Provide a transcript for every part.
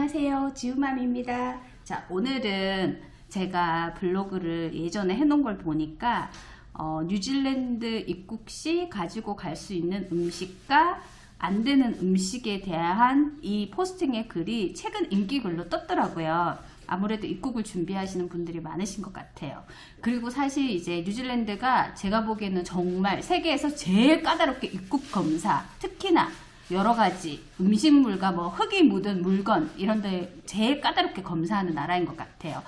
안녕하세요, 지우맘입니다. 자, 오늘은 제가 블로그를 예전에 해놓은 걸 보니까 뉴질랜드 입국 시 가지고 갈 수 있는 음식과 안 되는 음식에 대한 이 포스팅의 글이 최근 인기글로 떴더라고요. 아무래도 입국을 준비하시는 분들이 많으신 것 같아요. 그리고 사실 이제 뉴질랜드가 제가 보기에는 정말 세계에서 제일 까다롭게 입국 검사, 특히나 여러 가지 음식물과 뭐 흙이 묻은 물건 이런 데 제일 까다롭게 검사하는 나라인 것 같아요.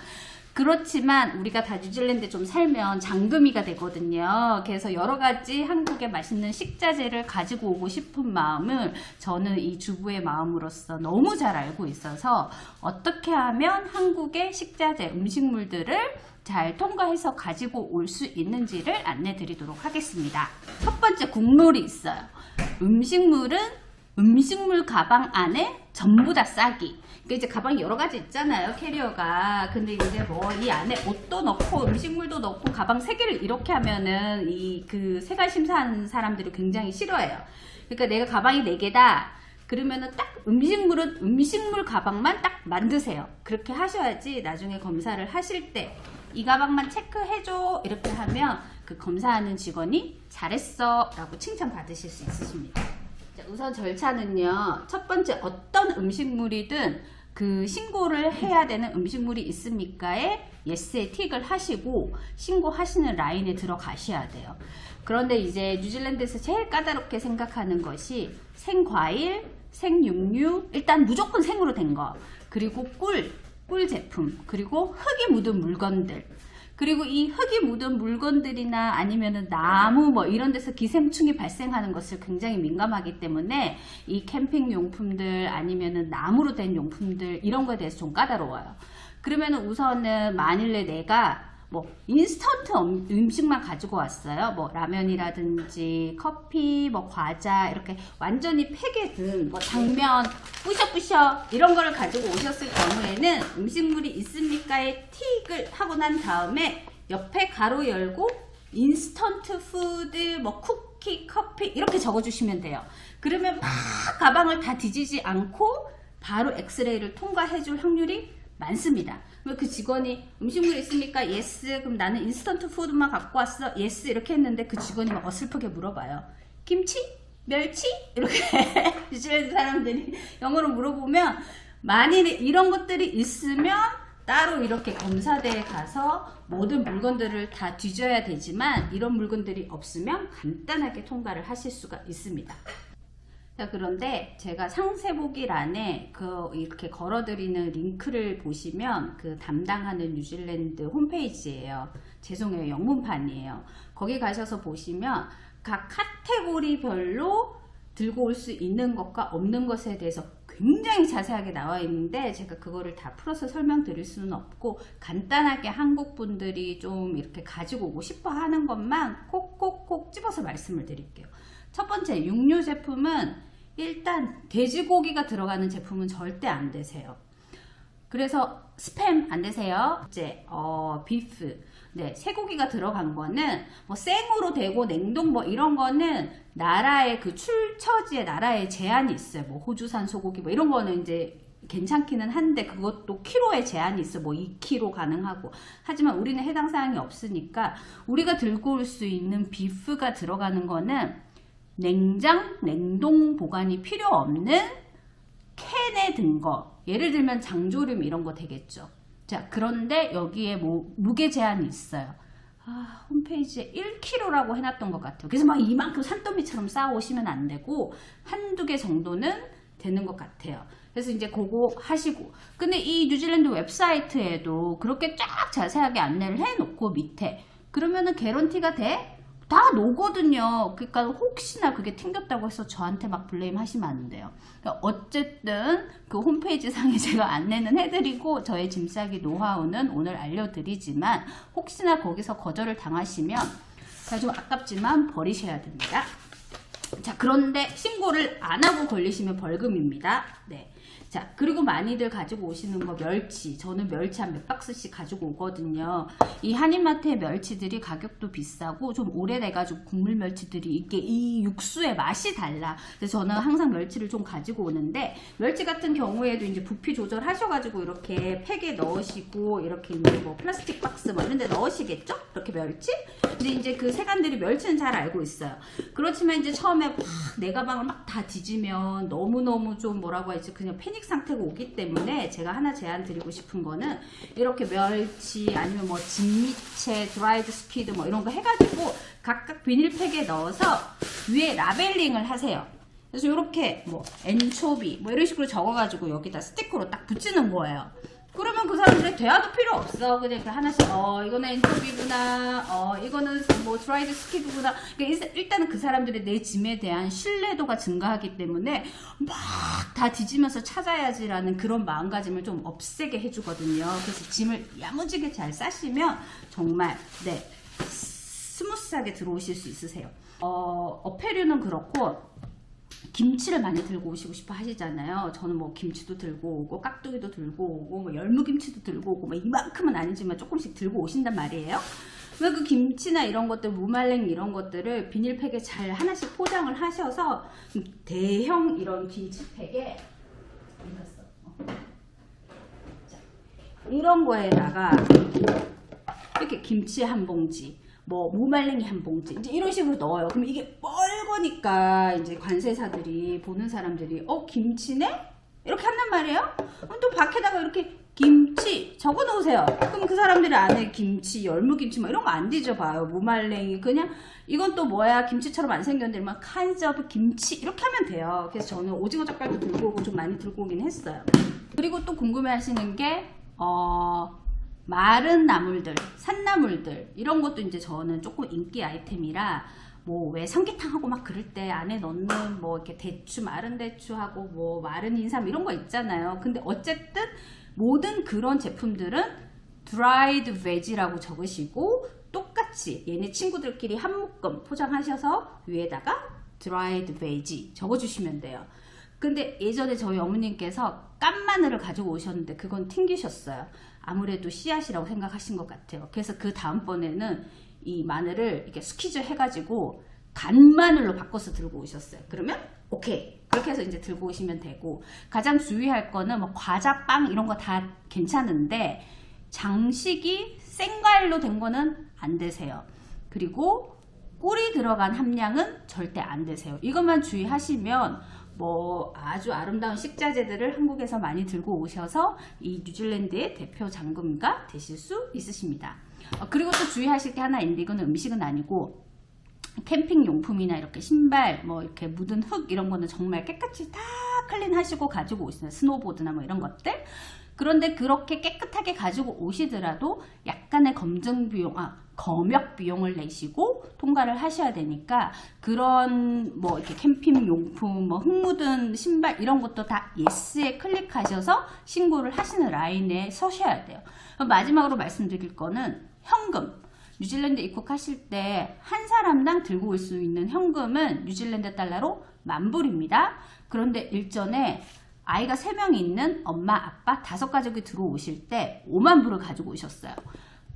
그렇지만 우리가 다 뉴질랜드에 좀 살면 장금이가 되거든요. 그래서 여러 가지 한국의 맛있는 식자재를 가지고 오고 싶은 마음을 저는 이 주부의 마음으로서 너무 잘 알고 있어서 어떻게 하면 한국의 식자재, 음식물들을 잘 통과해서 가지고 올 수 있는지를 안내 드리도록 하겠습니다. 첫 번째 국룰이 있어요. 음식물은 음식물 가방 안에 전부 다 싸기. 그러니까 이제 가방이 여러 가지 있잖아요, 캐리어가. 근데 이제 뭐 이 안에 옷도 넣고 음식물도 넣고 가방 3개를 이렇게 하면은 이 그 세관 심사하는 사람들이 굉장히 싫어해요. 그러니까 내가 가방이 4개다. 그러면은 딱 음식물은 음식물 가방만 딱 만드세요. 그렇게 하셔야지 나중에 검사를 하실 때 이 가방만 체크해줘 이렇게 하면 그 검사하는 직원이 잘했어 라고 칭찬 받으실 수 있으십니다. 자, 우선 절차는요, 첫 번째 어떤 음식물이든 그 신고를 해야 되는 음식물이 있습니까에 예스에 틱을 하시고 신고하시는 라인에 들어가셔야 돼요. 그런데 이제 뉴질랜드에서 제일 까다롭게 생각하는 것이 생과일, 생육류, 일단 무조건 생으로 된 거, 그리고 꿀 제품, 그리고 흙이 묻은 물건들, 그리고 이 흙이 묻은 물건들이나 아니면은 나무 뭐 이런 데서 기생충이 발생하는 것을 굉장히 민감하기 때문에 이 캠핑 용품들 아니면은 나무로 된 용품들 이런 거에 대해서 좀 까다로워요. 그러면은 우선은 만일에 내가 뭐 인스턴트 음식만 가지고 왔어요. 뭐 라면이라든지 커피, 뭐 과자 이렇게 완전히 팩에 든 뭐 당면 뿌셔뿌셔 이런 거를 가지고 오셨을 경우에는 음식물이 있습니까에 틱을 하고 난 다음에 옆에 가로 열고 인스턴트 푸드, 뭐 쿠키, 커피 이렇게 적어주시면 돼요. 그러면 막 가방을 다 뒤지지 않고 바로 엑스레이를 통과해 줄 확률이 많습니다. 그럼 그 직원이 음식물 있습니까? 예스. 그럼 나는 인스턴트 푸드만 갖고 왔어. 예스. 이렇게 했는데 그 직원이 막 어슬프게 물어봐요. 김치? 멸치? 이렇게 뉴질랜드 사람들이 영어로 물어보면 만일에 이런 것들이 있으면 따로 이렇게 검사대에 가서 모든 물건들을 다 뒤져야 되지만 이런 물건들이 없으면 간단하게 통과를 하실 수가 있습니다. 자, 그런데 제가 상세보기란에 이렇게 걸어드리는 링크를 보시면 그 담당하는 뉴질랜드 홈페이지예요. 죄송해요, 영문판이에요. 거기 가셔서 보시면 각 카테고리별로 들고 올 수 있는 것과 없는 것에 대해서 굉장히 자세하게 나와 있는데 제가 그거를 다 풀어서 설명드릴 수는 없고 간단하게 한국 분들이 좀 이렇게 가지고 오고 싶어 하는 것만 콕콕콕 집어서 말씀을 드릴게요. 첫 번째, 육류 제품은 일단 돼지고기가 들어가는 제품은 절대 안 되세요. 그래서 스팸 안 되세요. 이제 비프, 네, 쇠고기가 들어간 거는 뭐 생으로 되고 냉동 뭐 이런 거는 나라의 그 출처지에 나라의 제한이 있어요. 뭐 호주산 소고기 뭐 이런 거는 이제 괜찮기는 한데 그것도 키로에 제한이 있어. 뭐 2kg 가능하고. 하지만 우리는 해당 사항이 없으니까 우리가 들고 올 수 있는 비프가 들어가는 거는 냉동 보관이 필요 없는 캔에 든 거. 예를 들면 장조림 이런 거 되겠죠. 자, 그런데 여기에 뭐 무게 제한이 있어요. 홈페이지에 1kg라고 해놨던 것 같아요. 그래서 막 이만큼 산더미처럼 쌓아 오시면 안 되고 한두 개 정도는 되는 것 같아요. 그래서 이제 그거 하시고. 근데 이 뉴질랜드 웹사이트에도 그렇게 쫙 자세하게 안내를 해놓고 밑에 그러면은 개런티가 돼? 다 노거든요. 그러니까 혹시나 그게 튕겼다고 해서 저한테 막 블레임 하시면 안 돼요. 그러니까 어쨌든 그 홈페이지 상에 제가 안내는 해드리고 저의 짐 싸기 노하우는 오늘 알려드리지만 혹시나 거기서 거절을 당하시면 좀 아깝지만 버리셔야 됩니다. 자, 그런데 신고를 안 하고 걸리시면 벌금입니다. 네. 자, 그리고 많이들 가지고 오시는 거 멸치. 저는 멸치 한 몇 박스씩 가지고 오거든요. 이 한인마트의 멸치들이 가격도 비싸고 좀 오래돼가지고 국물 멸치들이 이게 이 육수의 맛이 달라. 그래서 저는 항상 멸치를 좀 가지고 오는데, 멸치 같은 경우에도 이제 부피 조절하셔가지고 이렇게 팩에 넣으시고 이렇게 이제 뭐 플라스틱 박스 뭐 이런 데 넣으시겠죠? 이렇게 멸치? 근데 이제 그 세간들이 멸치는 잘 알고 있어요. 그렇지만 이제 처음에 막 내 가방을 막 다 뒤지면 너무너무 좀 뭐라고 하지, 그냥 패닉 상태가 오기 때문에 제가 하나 제안 드리고 싶은 거는 이렇게 멸치 아니면 뭐 진미채, 드라이드 스퀴드 뭐 이런 거 해가지고 각각 비닐팩에 넣어서 위에 라벨링을 하세요. 그래서 이렇게 뭐 엔초비 뭐 이런 식으로 적어가지고 여기다 스티커로 딱 붙이는 거예요. 그러면 그 사람들이 대화도 필요 없어. 그냥 이렇게 하나씩 이거는 엔초비구나, 이거는 뭐 드라이드 스키드구나. 그러니까 일단은 그 사람들의 내 짐에 대한 신뢰도가 증가하기 때문에 막 다 뒤지면서 찾아야지라는 그런 마음가짐을 좀 없애게 해주거든요. 그래서 짐을 야무지게 잘 싸시면 정말 스무스하게 들어오실 수 있으세요. 어패류는 그렇고 김치를 많이 들고 오시고 싶어 하시잖아요. 저는 뭐 김치도 들고 오고 깍두기도 들고 오고 뭐 열무김치도 들고 오고 뭐 이만큼은 아니지만 조금씩 들고 오신단 말이에요. 왜 그 김치나 이런 것들, 무말랭이 이런 것들을 비닐팩에 잘 하나씩 포장을 하셔서 대형 이런 김치팩에 이런 거에다가 이렇게 김치 한 봉지, 뭐 무말랭이 한 봉지 이제 이런 식으로 넣어요. 그럼 이게 뻘거니까 이제 관세사들이 보는 사람들이 김치네? 이렇게 한단 말이에요. 그럼 또 밖에다가 이렇게 김치 적어 놓으세요. 그럼 그 사람들이 안에 김치, 열무김치 뭐 이런 거 안 뒤져봐요. 무말랭이 그냥 이건 또 뭐야, 김치처럼 안 생겼는데 막 칸즈 오브 김치 이렇게 하면 돼요. 그래서 저는 오징어 젓갈도 들고 오고 좀 많이 들고 오긴 했어요. 그리고 또 궁금해 하시는 게 마른 나물들, 산나물들 이런 것도 이제 저는 조금 인기 아이템이라 뭐 왜 삼계탕하고 막 그럴 때 안에 넣는 뭐 이렇게 대추, 마른 대추하고 뭐 마른 인삼 이런 거 있잖아요. 근데 어쨌든 모든 그런 제품들은 dried veg라고 적으시고 똑같이 얘네 친구들끼리 한 묶음 포장하셔서 위에다가 dried veg 적어주시면 돼요. 근데 예전에 저희 어머님께서 깐 마늘을 가지고 오셨는데 그건 튕기셨어요. 아무래도 씨앗이라고 생각하신 것 같아요. 그래서 그 다음번에는 이 마늘을 이렇게 스퀴즈 해가지고 간 마늘로 바꿔서 들고 오셨어요. 그러면 오케이. 그렇게 해서 이제 들고 오시면 되고, 가장 주의할 거는 뭐 과자, 빵 이런 거 다 괜찮은데 장식이 생과일로 된 거는 안 되세요. 그리고 꿀이 들어간 함량은 절대 안 되세요. 이것만 주의하시면 뭐 아주 아름다운 식자재들을 한국에서 많이 들고 오셔서 이 뉴질랜드의 대표 장금가 되실 수 있으십니다. 그리고 또 주의하실 게 하나 있는데 이거는 음식은 아니고 캠핑 용품이나 이렇게 신발 뭐 이렇게 묻은 흙 이런 거는 정말 깨끗이 다 클린하시고 가지고 오시는 스노보드나 뭐 이런 것들. 그런데 그렇게 깨끗하게 가지고 오시더라도 약간의 검증 비용, 검역 비용을 내시고 통과를 하셔야 되니까 그런 뭐 이렇게 캠핑 용품, 뭐 흙 묻은 신발 이런 것도 다 예스에 클릭하셔서 신고를 하시는 라인에 서셔야 돼요. 마지막으로 말씀드릴 거는 현금. 뉴질랜드 입국하실 때 한 사람당 들고 올 수 있는 현금은 뉴질랜드 달러로 10,000불입니다. 그런데 일전에 아이가 3명이 있는 엄마, 아빠 5가족이 들어오실 때 50,000불을 가지고 오셨어요.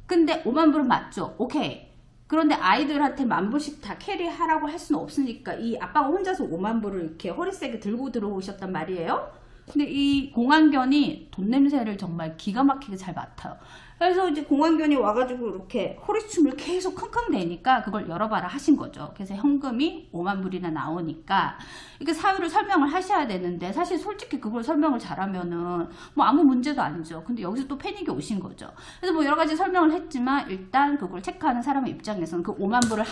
근데 50,000불은 맞죠? 오케이. 그런데 아이들한테 10,000불씩 다 캐리하라고 할 수는 없으니까 이 아빠가 혼자서 50,000불을 이렇게 허리세게 들고 들어오셨단 말이에요. 근데 이 공안견이 돈 냄새를 정말 기가 막히게 잘 맡아요. 그래서 이제 공안견이 와가지고 이렇게 허리춤을 계속 킁킁 대니까 그걸 열어봐라 하신 거죠. 그래서 현금이 50,000불이나 나오니까 이렇게 사유를 설명을 하셔야 되는데 사실 솔직히 그걸 설명을 잘하면은 뭐 아무 문제도 아니죠. 근데 여기서 또 패닉이 오신 거죠. 그래서 뭐 여러 가지 설명을 했지만 일단 그걸 체크하는 사람의 입장에서는 그 50,000불을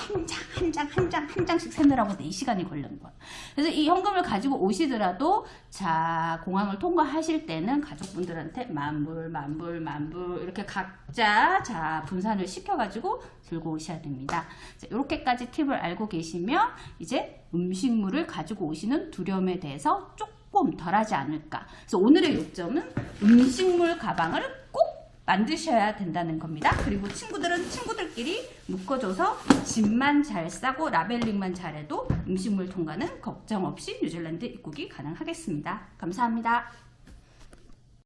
한 장씩 세느라고 4시간이 걸린 거예요. 그래서 이 현금을 가지고 오시더라도 자 공항을 통과하실 때는 가족분들한테 10,000불 이렇게 각자 자 분산을 시켜가지고 들고 오셔야 됩니다. 이렇게까지 팁을 알고 계시면 이제 음식물을 가지고 오시는 두려움에 대해서 조금 덜하지 않을까. 그래서 오늘의 요점은 음식물 가방을 꼭 만드셔야 된다는 겁니다. 그리고 친구들은 친구들끼리 묶어줘서 짐만 잘 싸고 라벨링만 잘해도 음식물 통과는 걱정 없이 뉴질랜드 입국이 가능하겠습니다. 감사합니다.